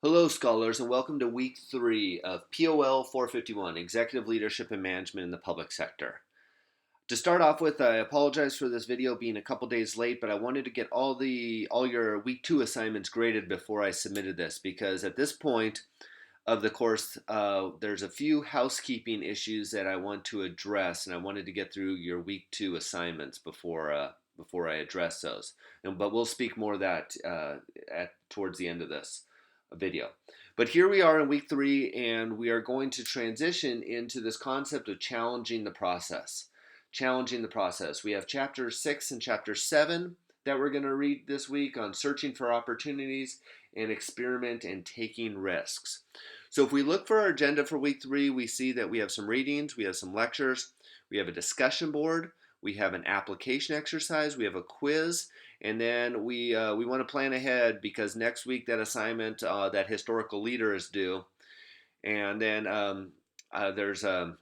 Hello, scholars, and welcome to week 3 of POL 451, Executive Leadership and Management in the Public Sector. To start off with, I apologize for this video being a couple days late, but I wanted to get all your week 2 assignments graded before I submitted this, because at this point of the course, there's a few housekeeping issues that I want to address, and I wanted to get through your week 2 assignments before I address those. But we'll speak more of that towards the end of this video. But here we are in week 3, and we are going to transition into this concept of challenging the process. Challenging the process. We have chapter 6 and chapter 7 that we're going to read this week on searching for opportunities and experiment and taking risks. So if we look for our agenda for week 3, we see that we have some readings, we have some lectures, we have a discussion board, we have an application exercise, we have a quiz, and then we want to plan ahead because next week that assignment, that historical leader is due, and then there's some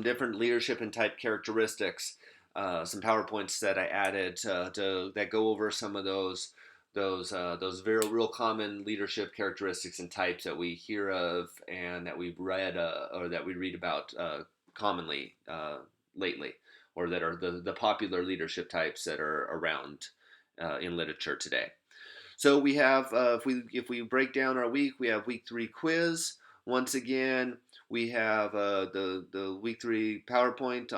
different leadership and type characteristics, some PowerPoints that I added that go over some of those very real common leadership characteristics and types that we hear of and that we've read or that we read about commonly lately, or that are the popular leadership types that are around in literature today. So we have, if we break down our week, we have week 3 quiz. Once again, we have the week 3 PowerPoint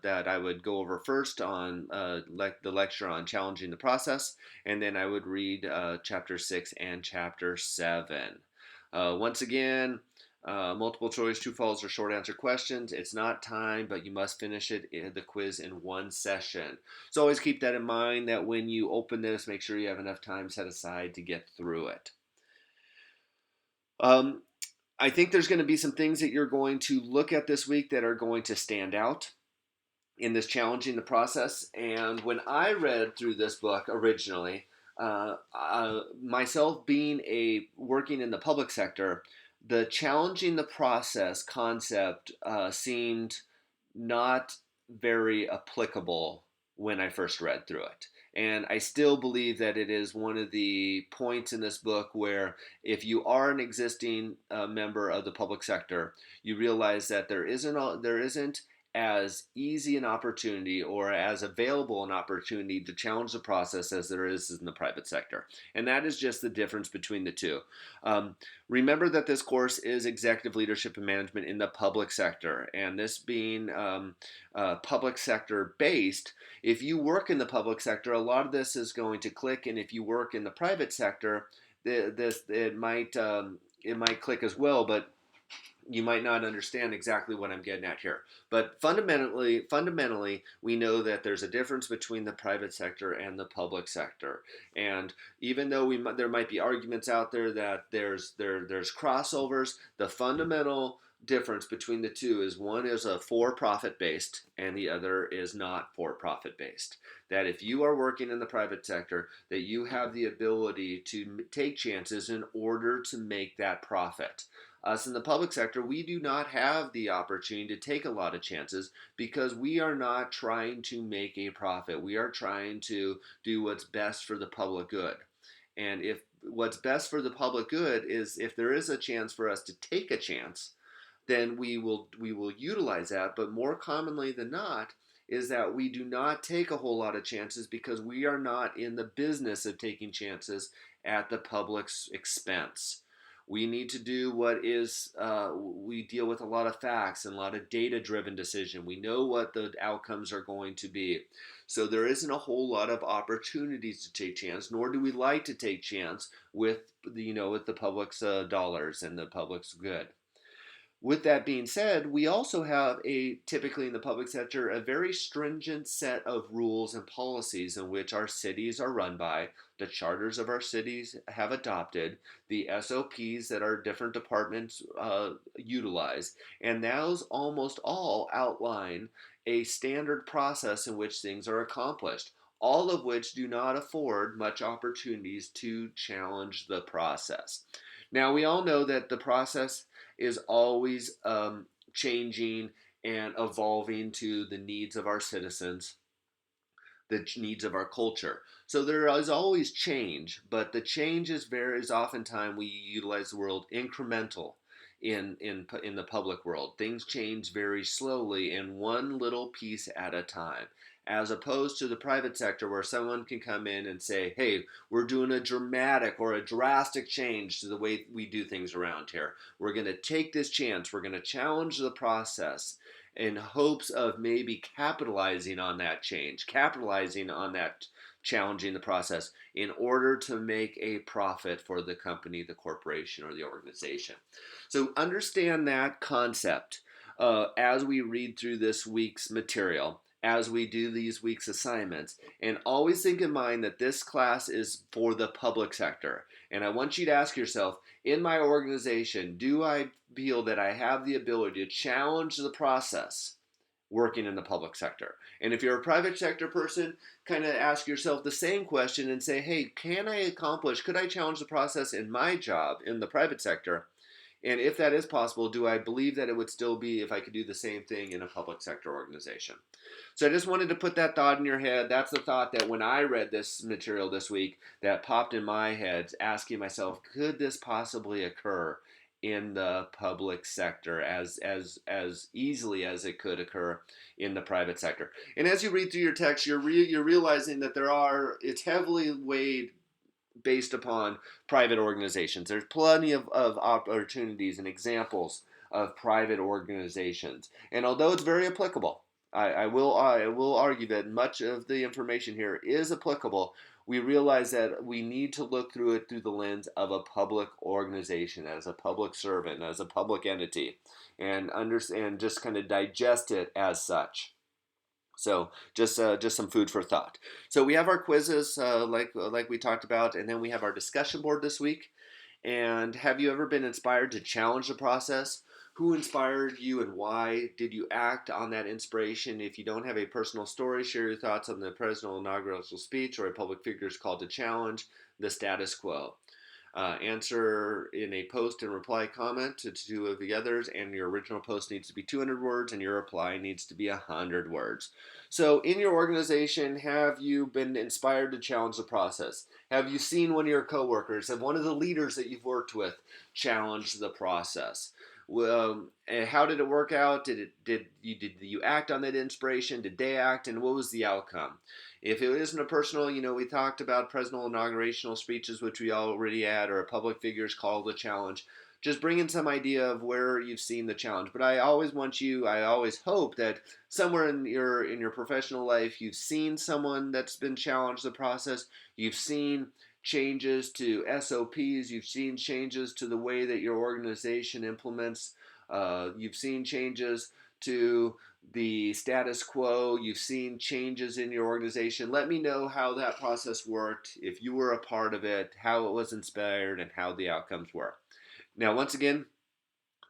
that I would go over first on the lecture on challenging the process, and then I would read chapter 6 and chapter 7. Once again, multiple choice, true, false, or short answer questions. It's not timed, but you must finish the quiz in one session. So always keep that in mind, that when you open this, make sure you have enough time set aside to get through it. I think there's going to be some things that you're going to look at this week that are going to stand out in this challenging the process. And when I read through this book originally, myself being working in the public sector, the challenging the process concept seemed not very applicable when I first read through it. And I still believe that it is one of the points in this book where if you are an existing member of the public sector, you realize that there isn't as easy an opportunity or as available an opportunity to challenge the process as there is in the private sector. And that is just the difference between the two. Remember that this course is executive leadership and management in the public sector, and this being public sector based, if you work in the public sector, a lot of this is going to click, and if you work in the private sector, it might click as well, but you might not understand exactly what I'm getting at here. But fundamentally, we know that there's a difference between the private sector and the public sector. And even though there might be arguments out there that there's crossovers, the fundamental difference between the two is one is a for-profit based and the other is not for-profit based. That if you are working in the private sector, that you have the ability to take chances in order to make that profit. Us in the public sector, we do not have the opportunity to take a lot of chances because we are not trying to make a profit. We are trying to do what's best for the public good. And if what's best for the public good is if there is a chance for us to take a chance, then we will utilize that. But more commonly than not, is that we do not take a whole lot of chances because we are not in the business of taking chances at the public's expense. We need to do what is, we deal with a lot of facts and a lot of data-driven decision. We know what the outcomes are going to be. So there isn't a whole lot of opportunities to take chance, nor do we like to take chance with the public's dollars and the public's good. With that being said, we also have typically in the public sector, a very stringent set of rules and policies in which our cities are run by, the charters of our cities have adopted, the SOPs that our different departments utilize, and those almost all outline a standard process in which things are accomplished, all of which do not afford much opportunities to challenge the process. Now, we all know that the process is always changing and evolving to the needs of our citizens. the needs of our culture. So there is always change, but the change is oftentimes we utilize the word incremental in the public world. Things change very slowly and one little piece at a time, as opposed to the private sector where someone can come in and say, hey, we're doing a dramatic or a drastic change to the way we do things around here. We're going to take this chance. We're going to challenge the process in hopes of maybe capitalizing on that change, capitalizing on that challenging the process in order to make a profit for the company, the corporation, or the organization. So understand that concept as we read through this week's material, as we do these week's assignments, and always think in mind that this class is for the public sector. And I want you to ask yourself, in my organization, do I feel that I have the ability to challenge the process working in the public sector? And if you're a private sector person, kind of ask yourself the same question and say, hey, could I challenge the process in my job in the private sector? And if that is possible, do I believe that it would still be if I could do the same thing in a public sector organization? So I just wanted to put that thought in your head. That's the thought that when I read this material this week that popped in my head, asking myself, could this possibly occur in the public sector as easily as it could occur in the private sector? And as you read through your text, you're realizing that it's heavily weighed based upon private organizations. There's plenty of opportunities and examples of private organizations. And although it's very applicable, I will argue that much of the information here is applicable. We realize that we need to look through it through the lens of a public organization, as a public servant, as a public entity, and understand, just kind of digest it as such. So just some food for thought. So we have our quizzes like we talked about, and then we have our discussion board this week. And have you ever been inspired to challenge the process? Who inspired you and why? Did you act on that inspiration? If you don't have a personal story, share your thoughts on the presidential inaugural speech or a public figure's call to challenge the status quo. Answer in a post and reply comment to two of the others, and your original post needs to be 200 words and your reply needs to be 100 words. So in your organization, have you been inspired to challenge the process? Have you seen one of your coworkers, have one of the leaders that you've worked with challenge the process? Well, how did it work out? Did you act on that inspiration? Did they act, and what was the outcome? If it isn't a personal, we talked about presidential inaugurational speeches, which we already had, or a public figure's call to challenge. Just bring in some idea of where you've seen the challenge. But I always hope that somewhere in your professional life, you've seen someone that's been challenged the process. You've seen changes to SOPs. You've seen changes to the way that your organization implements. You've seen changes to the status quo. You've seen changes in your organization. Let me know how that process worked, if you were a part of it, how it was inspired, and how the outcomes were. Now, once again,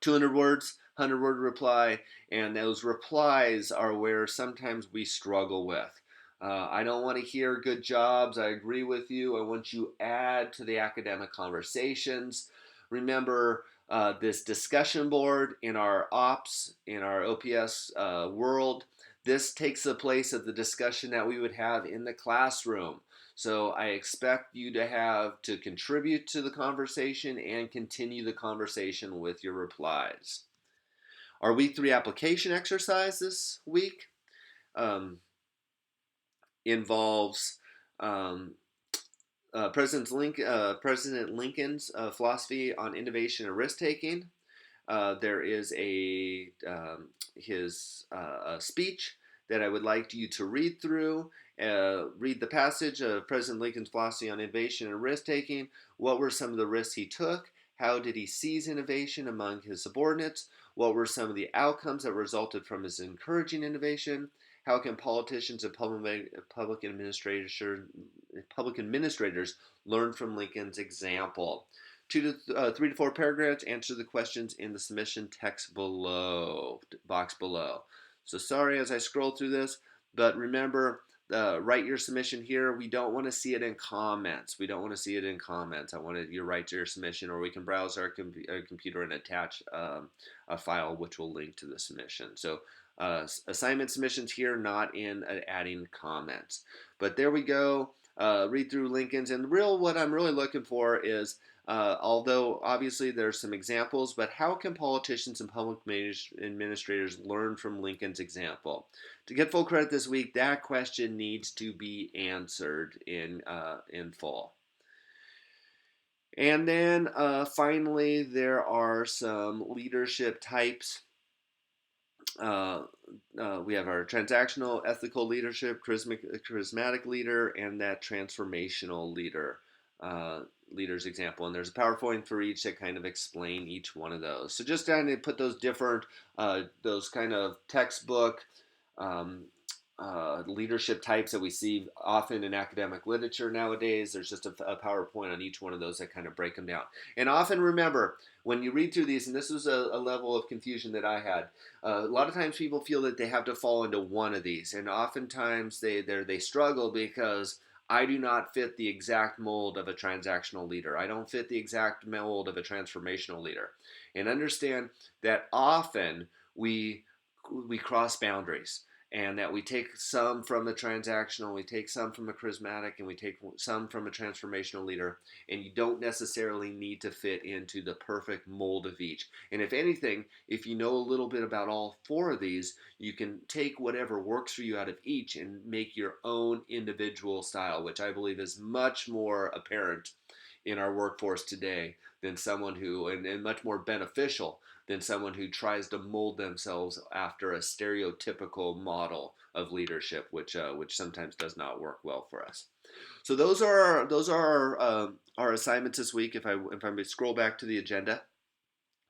200 words, 100-word reply, and those replies are where sometimes we struggle with. I don't want to hear good jobs. I agree with you. I want you to add to the academic conversations. Remember, this discussion board in our OPS, in our OPS world, this takes the place of the discussion that we would have in the classroom. So I expect you to contribute to the conversation and continue the conversation with your replies. Our week 3 application exercise this week involves President Lincoln's philosophy on innovation and risk taking. There is his speech that I would like you to read through. Read the passage of President Lincoln's philosophy on innovation and risk taking. What were some of the risks he took? How did he seize innovation among his subordinates? What were some of the outcomes that resulted from his encouraging innovation? How can politicians and public administrators learn from Lincoln's example? 3 to 4 paragraphs. Answer the questions in the submission text box below. So sorry as I scroll through this, but remember, write your submission here. We don't want to see it in comments. I want you to write your submission, or we can browse our computer and attach a file which will link to the submission. So Assignment submissions here, not in adding comments. But there we go. Read through Lincoln's, and what I'm really looking for is, although obviously there's some examples, but how can politicians and public administrators learn from Lincoln's example? To get full credit this week, that question needs to be answered in full. And then finally, there are some leadership types. We have our transactional, ethical leadership, charismatic leader, and that transformational leader's example. And there's a PowerPoint for each that kind of explain each one of those. So just kind of put those different, those kind of textbook um, leadership types that we see often in academic literature nowadays. There's just a PowerPoint on each one of those that kind of break them down. And often remember, when you read through these, and this was a level of confusion that I had, a lot of times people feel that they have to fall into one of these, and oftentimes they struggle because I do not fit the exact mold of a transactional leader. I don't fit the exact mold of a transformational leader. And understand that often we cross boundaries, and that we take some from the transactional, we take some from a charismatic, and we take some from a transformational leader, and you don't necessarily need to fit into the perfect mold of each. And if anything, if you know a little bit about all four of these, you can take whatever works for you out of each and make your own individual style, which I believe is much more apparent in our workforce today than someone who, and much more beneficial than someone who tries to mold themselves after a stereotypical model of leadership, which sometimes does not work well for us. So those are our assignments this week. If I scroll back to the agenda,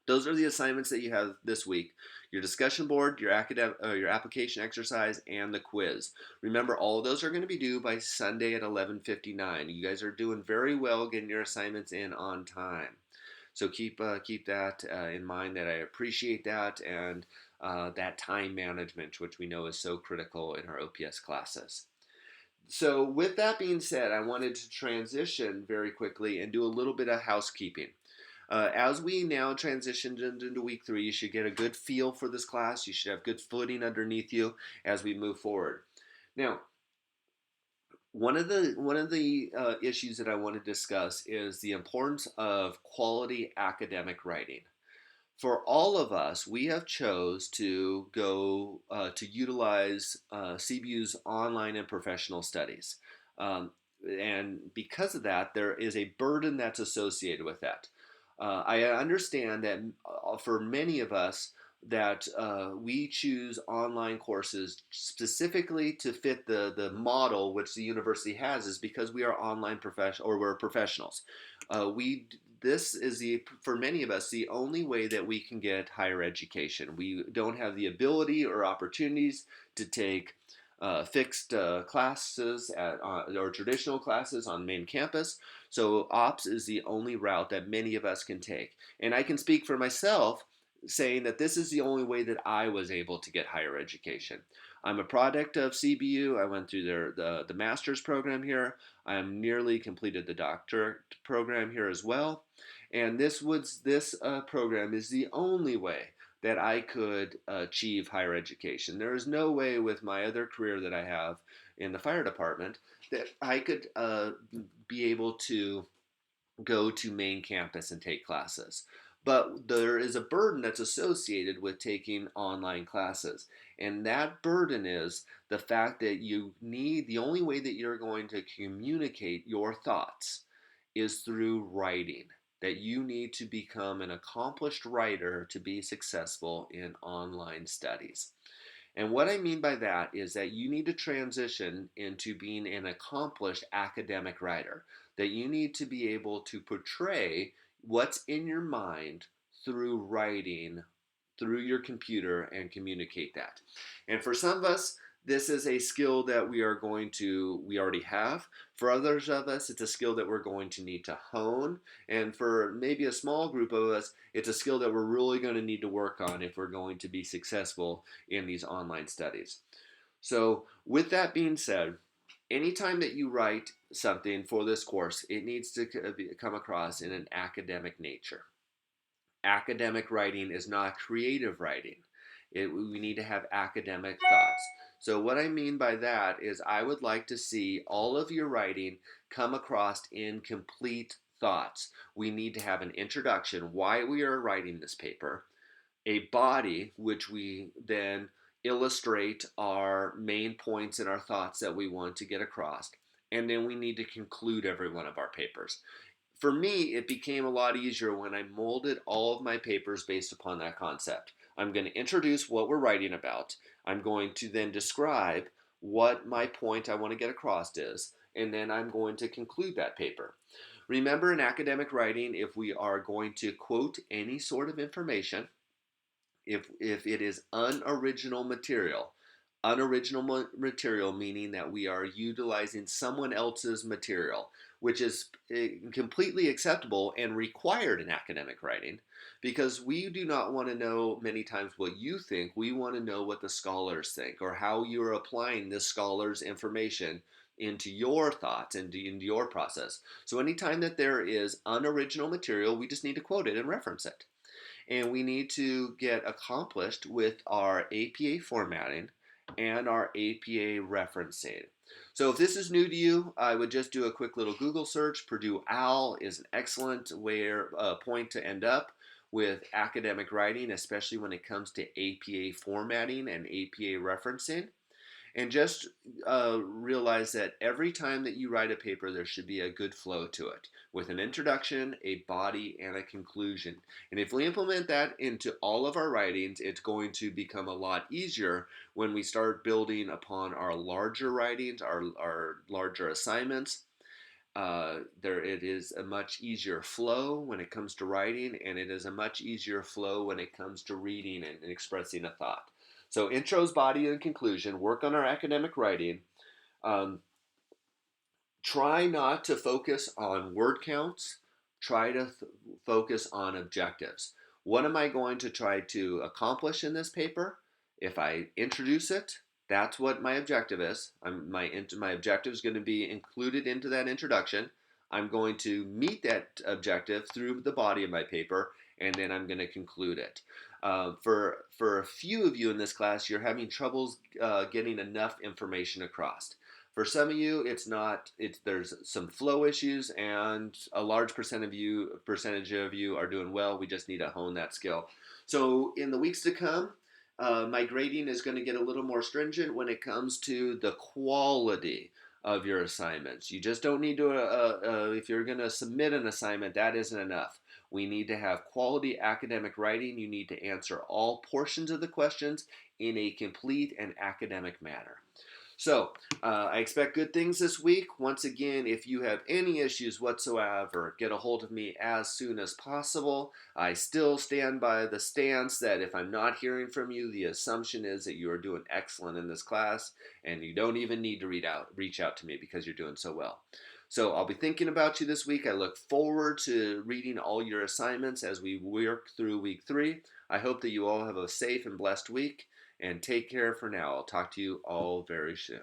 those are the assignments that you have this week: your discussion board, your application exercise, and the quiz. Remember, all of those are going to be due by Sunday at 11:59. You guys are doing very well getting your assignments in on time. So keep that in mind. That I appreciate that, and that time management, which we know is so critical in our OPS classes. So with that being said, I wanted to transition very quickly and do a little bit of housekeeping. As we now transitioned into week 3, you should get a good feel for this class. You should have good footing underneath you as we move forward. Now, one of the issues that I want to discuss is the importance of quality academic writing. For all of us, we have chose to go to utilize CBU's online and professional studies. And because of that, there is a burden that's associated with that. I understand that for many of us, that we choose online courses specifically to fit the model which the university has, is because we are online professional, or we're professionals. We This is for many of us, the only way that we can get higher education. We don't have the ability or opportunities to take fixed classes or traditional classes on main campus. So ops is the only route that many of us can take. And I can speak for myself, saying that this is the only way that I was able to get higher education. I'm a product of CBU. I went through the master's program here. I am nearly completed the doctorate program here as well. And this program is the only way that I could achieve higher education. There is no way with my other career that I have in the fire department that I could be able to go to main campus and take classes. But there is a burden that's associated with taking online classes. And that burden is the fact that the only way that you're going to communicate your thoughts is through writing. That you need to become an accomplished writer to be successful in online studies. And what I mean by that is that you need to transition into being an accomplished academic writer. That you need to be able to portray what's in your mind through writing, through your computer, and communicate that. And for some of us, this is a skill that we already have. For others of us, it's a skill that we're going to need to hone. And for maybe a small group of us, it's a skill that we're really going to need to work on if we're going to be successful in these online studies. So with that being said, anytime that you write something for this course, it needs to come across in an academic nature. Academic writing is not creative writing. We need to have academic thoughts. So what I mean by that is I would like to see all of your writing come across in complete thoughts. We need to have an introduction, why we are writing this paper, a body, which we then illustrate our main points and our thoughts that we want to get across. And then we need to conclude every one of our papers. For me, it became a lot easier when I molded all of my papers based upon that concept. I'm going to introduce what we're writing about. I'm going to then describe what my point I want to get across is, and then I'm going to conclude that paper. Remember, in academic writing, if we are going to quote any sort of information, if it is unoriginal material meaning that we are utilizing someone else's material, which is completely acceptable and required in academic writing, because we do not want to know many times what you think. We want to know what the scholars think, or how you're applying this scholar's information into your thoughts and into your process. So anytime that there is unoriginal material, we just need to quote it and reference it. And we need to get accomplished with our APA formatting and our APA referencing. So if this is new to you, I would just do a quick little Google search. Purdue OWL is an excellent point to end up with academic writing, especially when it comes to APA formatting and APA referencing. And just realize that every time that you write a paper, there should be a good flow to it, with an introduction, a body, and a conclusion. And if we implement that into all of our writings, it's going to become a lot easier when we start building upon our larger writings, our larger assignments. It is a much easier flow when it comes to writing, and it is a much easier flow when it comes to reading and expressing a thought. So intros, body, and conclusion. Work on our academic writing. Um, Try not to focus on word counts. Try to focus on objectives. What am I going to try to accomplish in this paper? If I introduce it, that's what my objective is. My objective is going to be included into that introduction. I'm going to meet that objective through the body of my paper, and then I'm going to conclude it. For a few of you in this class, you're having troubles getting enough information across. For some of you, there's some flow issues, and a large percentage of you are doing well. We just need to hone that skill. So in the weeks to come, my grading is going to get a little more stringent when it comes to the quality of your assignments. You just don't need to, if you're going to submit an assignment, that isn't enough. We need to have quality academic writing. You need to answer all portions of the questions in a complete and academic manner. So I expect good things this week. Once again, if you have any issues whatsoever, get a hold of me as soon as possible. I still stand by the stance that if I'm not hearing from you, the assumption is that you are doing excellent in this class, and you don't even need to reach out to me because you're doing so well. So I'll be thinking about you this week. I look forward to reading all your assignments as we work through week 3. I hope that you all have a safe and blessed week. And take care for now. I'll talk to you all very soon.